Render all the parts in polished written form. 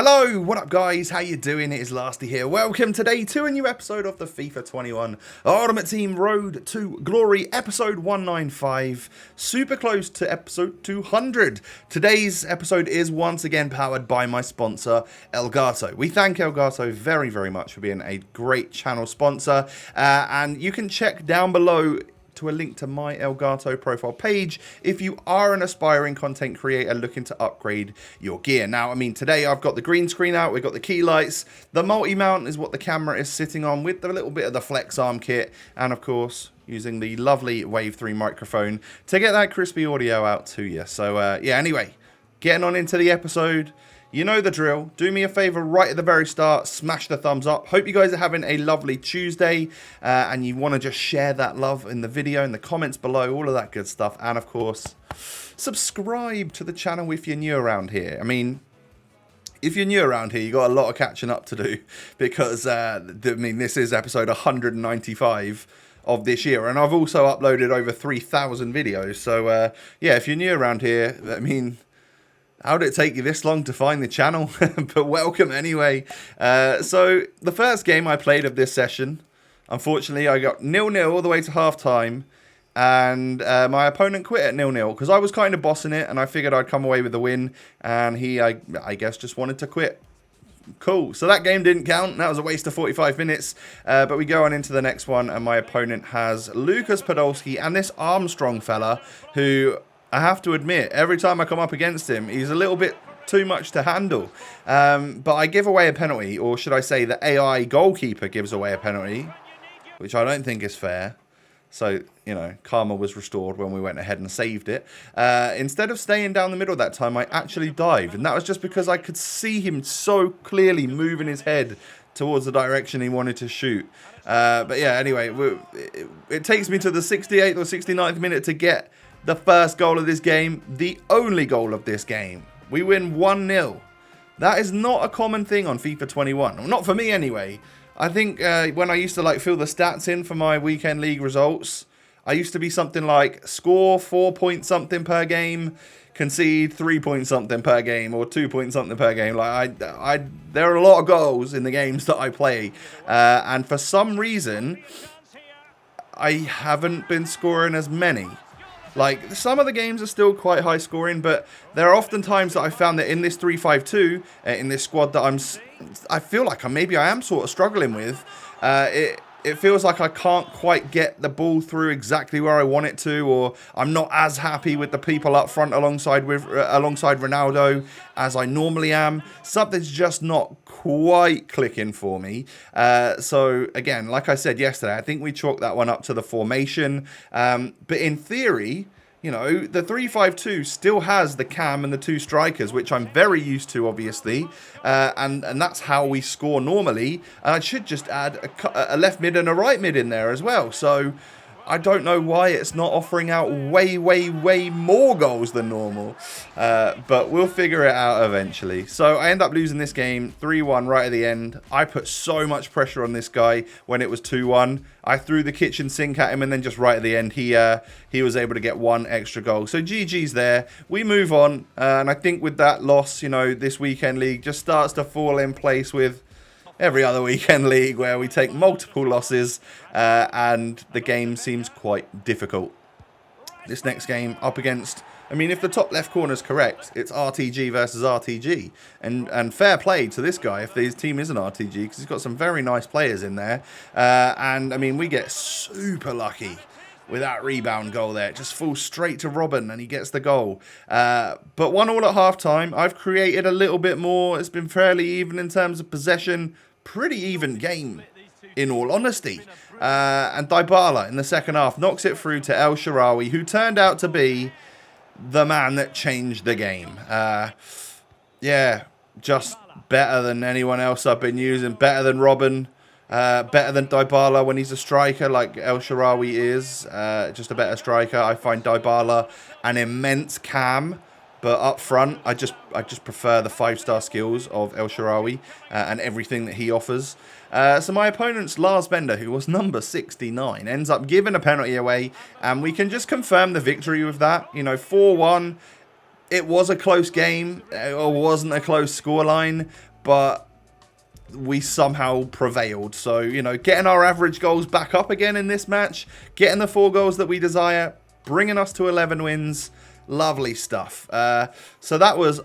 Hello, what up guys, how you doing? It is Lasty here. Welcome today to a new episode of the FIFA 21 Ultimate Team Road to Glory, episode 195, super close to episode 200. Today's episode is once again powered by my sponsor, Elgato. We thank Elgato very, very much for being a great channel sponsor, and you can check down below to a link to my Elgato profile page if you are an aspiring content creator looking to upgrade your gear. Now, I mean, today I've got the green screen out, we've got the key lights, the multi-mount is what the camera is sitting on with a little bit of the flex arm kit, and of course, using the lovely Wave 3 microphone to get that crispy audio out to you. So, yeah, anyway, getting on into the episode. You know the drill. Do me a favor right at the very start. Smash the thumbs up. Hope you guys are having a lovely Tuesday. And you want to just share that love in the video, in the comments below, all of that good stuff. And of course, subscribe to the channel if you're new around here. I mean, if you're new around here, you got a lot of catching up to do. Because, I mean, this is episode 195 of this year. And I've also uploaded over 3,000 videos. So, yeah, if you're new around here, I mean, how did it take you this long to find the channel? But welcome anyway. So the first game I played of this session, unfortunately, I got 0-0 all the way to half time. And my opponent quit at 0-0 because I was kind of bossing it and I figured I'd come away with the win. And he, I guess, just wanted to quit. Cool. So that game didn't count. That was a waste of 45 minutes. But we go on into the next one. And my opponent has Lucas Podolski and this Armstrong fella who, I have to admit, every time I come up against him, he's a little bit too much to handle. But I give away a penalty, or should I say the AI goalkeeper gives away a penalty, which I don't think is fair. So, you know, karma was restored when we went ahead and saved it. Instead of staying down the middle that time, I actually dived. And that was just because I could see him so clearly moving his head towards the direction he wanted to shoot. But yeah, anyway, it takes me to the 68th or 69th minute to get the first goal of this game, the only goal of this game. We win 1-0. That is not a common thing on FIFA 21. Well, not for me anyway. I think when I used to like fill the stats in for my weekend league results, I used to be something like score 4 point something per game, concede 3 point something per game, or 2 point something per game. Like there are a lot of goals in the games that I play, and for some reason, I haven't been scoring as many. Like, some of the games are still quite high scoring, but there are often times that I found that in this 3-5-2, in this squad that I feel like maybe I am sort of struggling with, it feels like I can't quite get the ball through exactly where I want it to, or I'm not as happy with the people up front alongside Ronaldo as I normally am. Something's just not quite clicking for me. So again, like I said yesterday, I think we chalked that one up to the formation. But in theory, you know, the 3-5-2 still has the cam and the two strikers, which I'm very used to, obviously. And that's how we score normally. And I should just add a left mid and a right mid in there as well. So I don't know why it's not offering out way more goals than normal. But we'll figure it out eventually. So I end up losing this game 3-1 right at the end. I put so much pressure on this guy when it was 2-1. I threw the kitchen sink at him, and then just right at the end, he was able to get one extra goal. So GG's there. We move on. And I think with that loss, you know, this weekend league just starts to fall in place with every other weekend league where we take multiple losses and the game seems quite difficult. This next game up against, I mean, if the top left corner is correct, it's RTG versus RTG. And fair play to this guy if his team isn't RTG, because he's got some very nice players in there. And, I mean, we get super lucky with that rebound goal there. It just falls straight to Robin and he gets the goal. But 1-1 at half-time. I've created a little bit more. It's been fairly even in terms of possession. Pretty even game, in all honesty. And Dybala in the second half knocks it through to El Shaarawy, who turned out to be the man that changed the game. Yeah, just better than anyone else I've been using. Better than Robin. Better than Dybala when he's a striker like El Shaarawy is. Just a better striker. I find Dybala an immense cam. But up front, I just prefer the 5-star skills of El Shaarawy and everything that he offers. So my opponent's Lars Bender, who was number 69, ends up giving a penalty away. And we can just confirm the victory with that. You know, 4-1. it was a close game. It wasn't a close scoreline, but we somehow prevailed. So, you know, getting our average goals back up again in this match, getting the 4 goals that we desire, bringing us to 11 wins. Lovely stuff. So that was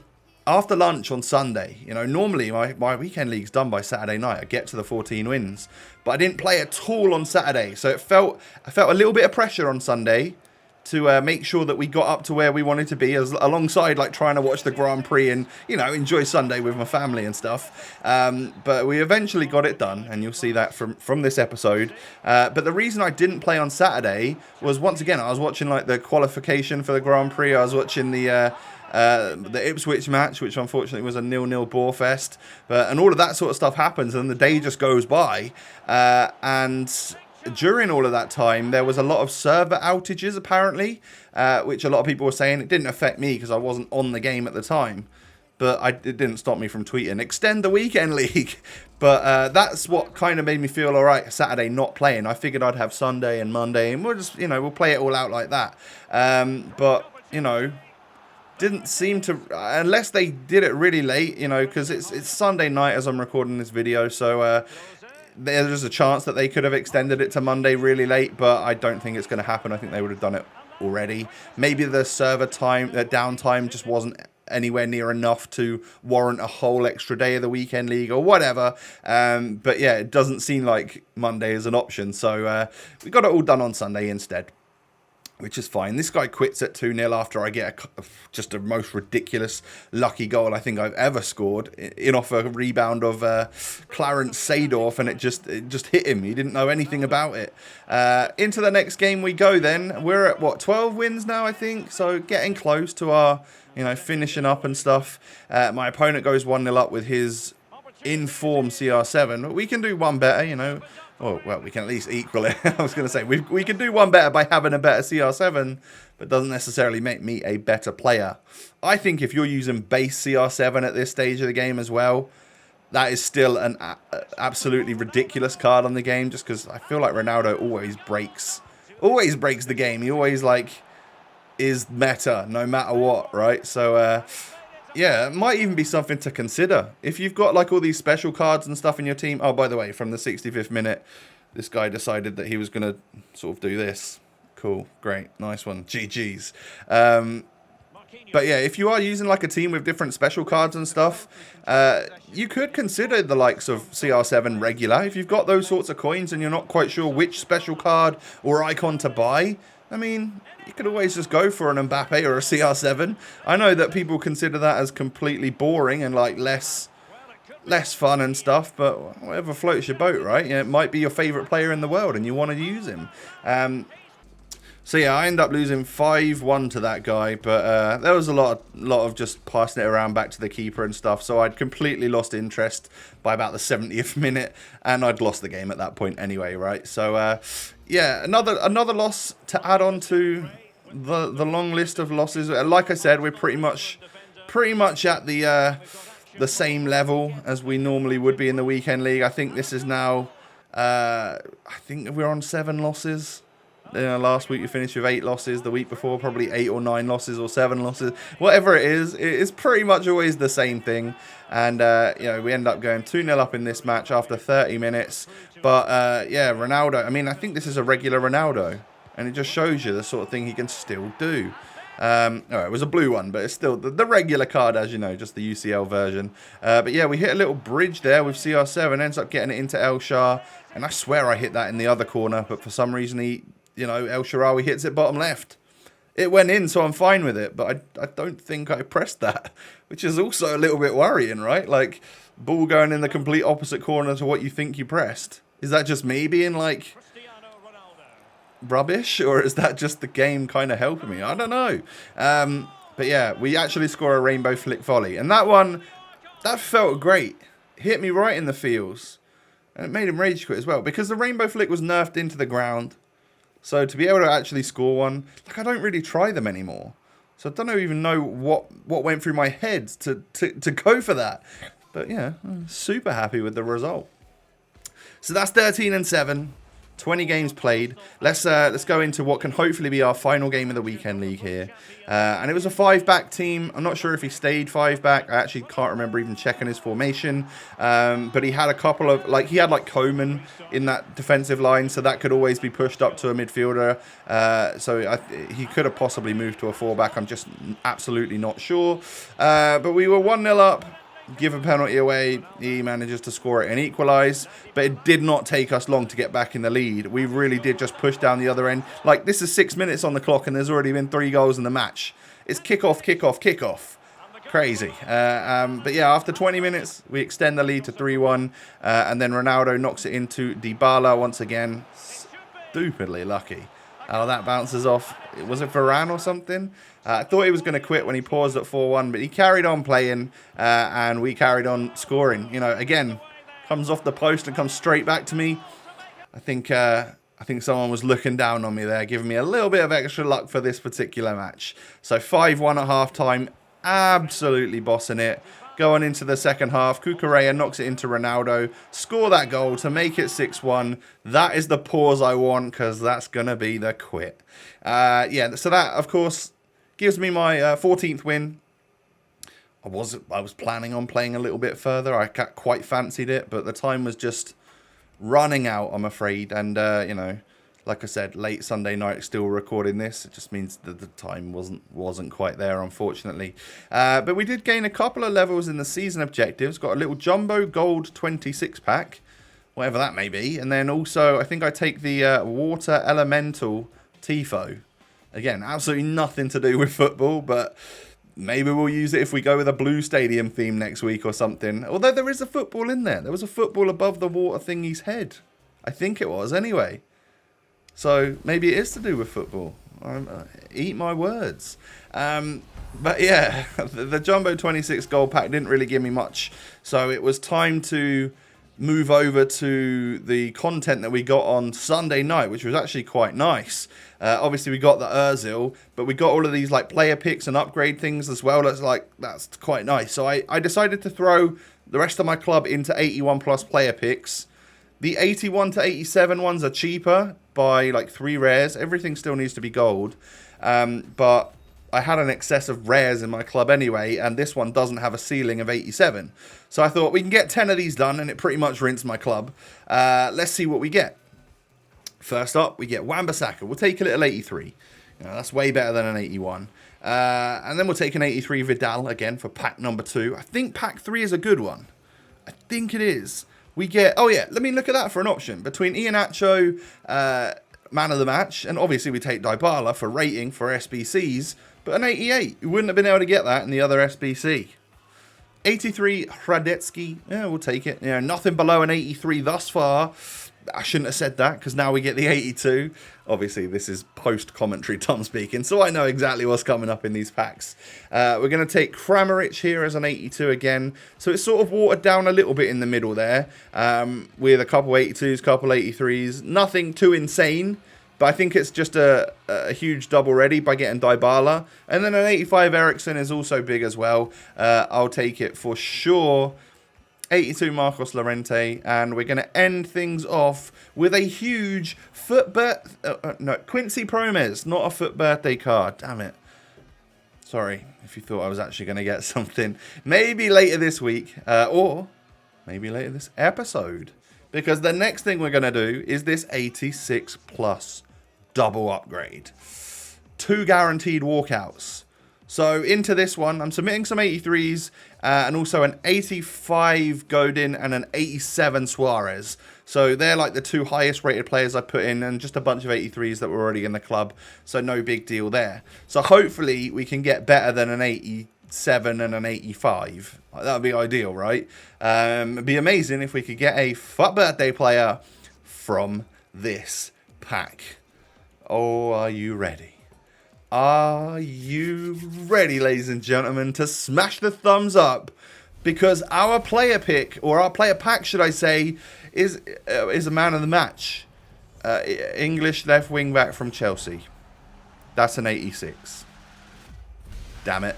after lunch on Sunday. You know, normally my weekend league's done by Saturday night. I get to the 14 wins, but I didn't play at all on Saturday. So I felt a little bit of pressure on Sunday to make sure that we got up to where we wanted to be, as alongside like trying to watch the Grand Prix and, you know, enjoy Sunday with my family and stuff. But we eventually got it done, and you'll see that from this episode. But the reason I didn't play on Saturday was, once again, I was watching like the qualification for the Grand Prix. I was watching the Ipswich match, which unfortunately was a 0-0 bore fest. And all of that sort of stuff happens, and the day just goes by. And during all of that time, there was a lot of server outages, apparently, which a lot of people were saying. It didn't affect me because I wasn't on the game at the time, but it didn't stop me from tweeting, extend the weekend league. But that's what kind of made me feel all right Saturday not playing. I figured I'd have Sunday and Monday, and we'll just, you know, we'll play it all out like that. But, you know, didn't seem to, unless they did it really late, you know, because it's Sunday night as I'm recording this video, so there's a chance that they could have extended it to Monday really late, but I don't think it's going to happen. I think they would have done it already. Maybe the server time, downtime just wasn't anywhere near enough to warrant a whole extra day of the weekend league or whatever. But yeah, it doesn't seem like Monday is an option. So we got it all done on Sunday instead, which is fine. This guy quits at 2-0 after I get just a most ridiculous lucky goal I think I've ever scored, in off a rebound of Clarence Seedorf, and it just hit him. He didn't know anything about it. Into the next game we go then. We're at, what, 12 wins now, I think? So getting close to our, you know, finishing up and stuff. My opponent goes 1-0 up with his in-form CR7. But we can do one better, you know. Oh, well, we can at least equal it. I was going to say, we can do one better by having a better CR7, but doesn't necessarily make me a better player. I think if you're using base CR7 at this stage of the game as well, that is still an absolutely ridiculous card on the game, just because I feel like Ronaldo always breaks the game. He always, like, is meta no matter what, right? So, yeah, it might even be something to consider. If you've got like all these special cards and stuff in your team. Oh, by the way, from the 65th minute, this guy decided that he was going to sort of do this. Cool, great, nice one. GG's. But yeah, if you are using like a team with different special cards and stuff, you could consider the likes of CR7 regular. If you've got those sorts of coins and you're not quite sure which special card or icon to buy, I mean, you could always just go for an Mbappe or a CR7. I know that people consider that as completely boring and like less fun and stuff, but whatever floats your boat, right? Yeah, it might be your favourite player in the world and you want to use him. So yeah, I end up losing 5-1 to that guy, but there was a lot of just passing it around back to the keeper and stuff, so I'd completely lost interest by about the 70th minute, and I'd lost the game at that point anyway, right? So yeah, another loss to add on to the long list of losses. Like I said, we're pretty much at the same level as we normally would be in the weekend league. I think this is now, I think we're on 7 losses. Last week we finished with 8 losses. The week before probably 8 or 9 losses or 7 losses. Whatever it is pretty much always the same thing. And you know, we end up going 2-0 up in this match after 30 minutes. But yeah, Ronaldo. I mean, I think this is a regular Ronaldo, and it just shows you the sort of thing he can still do. It was a blue one, but it's still the regular card, as you know, just the UCL version. But yeah, we hit a little bridge there with CR7, ends up getting it into El Shah, and I swear I hit that in the other corner, but for some reason El Shaarawy hits it bottom left. It went in, so I'm fine with it, but I don't think I pressed that, which is also a little bit worrying, right? Like, ball going in the complete opposite corner to what you think you pressed. Is that just me being, like, rubbish, or is that just the game kind of helping me? I don't know. But yeah, we actually score a rainbow flick volley, and that felt great. Hit me right in the feels, and it made him rage quit as well, because the rainbow flick was nerfed into the ground. So to be able to actually score one, like, I don't really try them anymore. So I don't even know what went through my head to go for that. But yeah, I'm super happy with the result. So that's 13-7. 20 games played. Let's go into what can hopefully be our final game of the weekend league here. And it was a 5-back team. I'm not sure if he stayed 5-back. I actually can't remember even checking his formation. But he had a couple of, he had Coman in that defensive line, so that could always be pushed up to a midfielder. He could have possibly moved to a 4-back. I'm just absolutely not sure. But we were 1-0 up. Give a penalty away, he manages to score it and equalise, but it did not take us long to get back in the lead. We really did just push down the other end. This is 6 minutes on the clock and there's already been 3 goals in the match. It's kick-off, kick-off, kick-off. Crazy. But yeah, after 20 minutes, we extend the lead to 3-1, and then Ronaldo knocks it into Dybala once again. Stupidly lucky. Oh, that bounces off. Was it Varane or something? I thought he was going to quit when he paused at 4-1, but he carried on playing, and we carried on scoring. Again, comes off the post and comes straight back to me. I think someone was looking down on me there, giving me a little bit of extra luck for this particular match. So 5-1 at half-time, absolutely bossing it. Going into the second half, Cucurella knocks it into Ronaldo, score that goal to make it 6-1. That is the pause I want, because that's going to be the quit. So that, of course, gives me my 14th win. I was planning on playing a little bit further. I quite fancied it, but the time was just running out, I'm afraid. And, like I said, late Sunday night, still recording this. It just means that the time wasn't quite there, unfortunately. But we did gain a couple of levels in the season objectives. Got a little Jumbo Gold 26 pack, whatever that may be. And then also, I think I take the Water Elemental Tifo. Again, absolutely nothing to do with football, but maybe we'll use it if we go with a blue stadium theme next week or something. Although there is a football in there. There was a football above the water thingy's head. I think it was, anyway. So maybe it is to do with football. Eat my words. But yeah, the Jumbo 26 gold pack didn't really give me much. So it was time to move over to the content that we got on Sunday night, which was actually quite nice. Obviously, we got the Ozil, but we got all of these player picks and upgrade things as well. That's quite nice. So I decided to throw the rest of my club into 81 plus player picks. The 81 to 87 ones are cheaper by 3 rares. Everything still needs to be gold. But I had an excess of rares in my club anyway, and this one doesn't have a ceiling of 87. So I thought we can get 10 of these done, and it pretty much rinsed my club. Let's see what we get. First up, we get Wan-Bissaka. We'll take a little 83. That's way better than an 81. And then we'll take an 83 Vidal again for pack number 2. I think pack 3 is a good one. I think it is. We get, let me look at that for an option. Between Iheanacho, man of the match, and obviously we take Dybala for rating for SBCs, but an 88. We wouldn't have been able to get that in the other SBC. 83 Hradetsky, yeah, we'll take it. Nothing below an 83 thus far. I shouldn't have said that, because now we get the 82. Obviously, this is post-commentary Tom speaking, so I know exactly what's coming up in these packs. We're going to take Kramaric here as an 82 again. So it's sort of watered down a little bit in the middle there, with a couple 82s, couple 83s. Nothing too insane, but I think it's just a huge double ready by getting Dybala. And then an 85 Eriksen is also big as well. I'll take it for sure. 82 Marcos Llorente, and we're going to end things off with a huge Quincy Promes, not a foot birthday card. Damn it. Sorry if you thought I was actually going to get something. Maybe later this week, or maybe later this episode, because the next thing we're going to do is this 86 plus double upgrade. 2 guaranteed walkouts. So into this one, I'm submitting some 83s and also an 85 Godin and an 87 Suarez. So they're the 2 highest rated players I put in, and just a bunch of 83s that were already in the club. So no big deal there. So hopefully we can get better than an 87 and an 85. That would be ideal, right? It'd be amazing if we could get a FUT birthday player from this pack. Oh, are you ready? Are you ready, ladies and gentlemen, to smash the thumbs up? Because our player pick, or our player pack, should I say, is a man of the match. English left wing back from Chelsea. That's an 86. Damn it.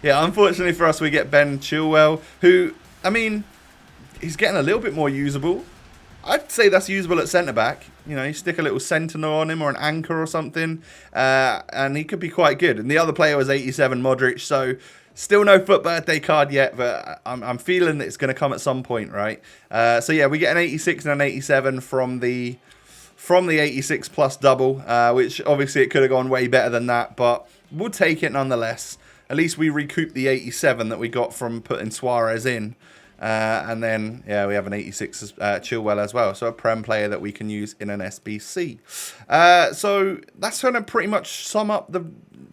Yeah, unfortunately for us, we get Ben Chilwell, who, I mean, he's getting a little bit more usable. I'd say that's usable at centre-back. You know, you stick a little sentinel on him or an anchor or something, and he could be quite good. And the other player was 87 Modric, so still no FUT birthday card yet, but I'm feeling that it's going to come at some point, right? So yeah, we get an 86 and an 87 from the 86 plus double, which obviously it could have gone way better than that, but we'll take it nonetheless. At least we recoup the 87 that we got from putting Suarez in. And then, yeah, we have an 86 Chilwell as well. So a Prem player that we can use in an SBC. So that's going to pretty much sum up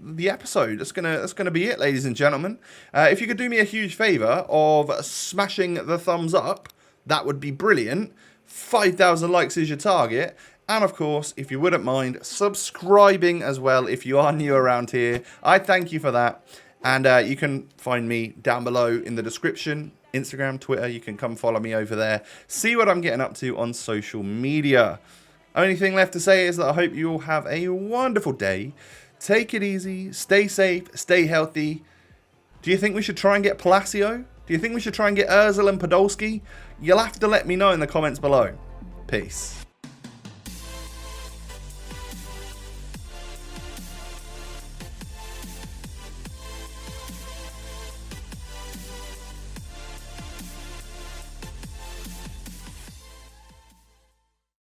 the episode. That's gonna be it, ladies and gentlemen. If you could do me a huge favour of smashing the thumbs up, that would be brilliant. 5,000 likes is your target. And of course, if you wouldn't mind, subscribing as well if you are new around here. I thank you for that. And you can find me down below in the description. Instagram, Twitter, you can come follow me over there. See what I'm getting up to on social media. Only thing left to say is that I hope you all have a wonderful day. Take it easy, stay safe, stay healthy. Do you think we should try and get Palacio? Do you think we should try and get Ozil and Podolski? You'll have to let me know in the comments below. Peace.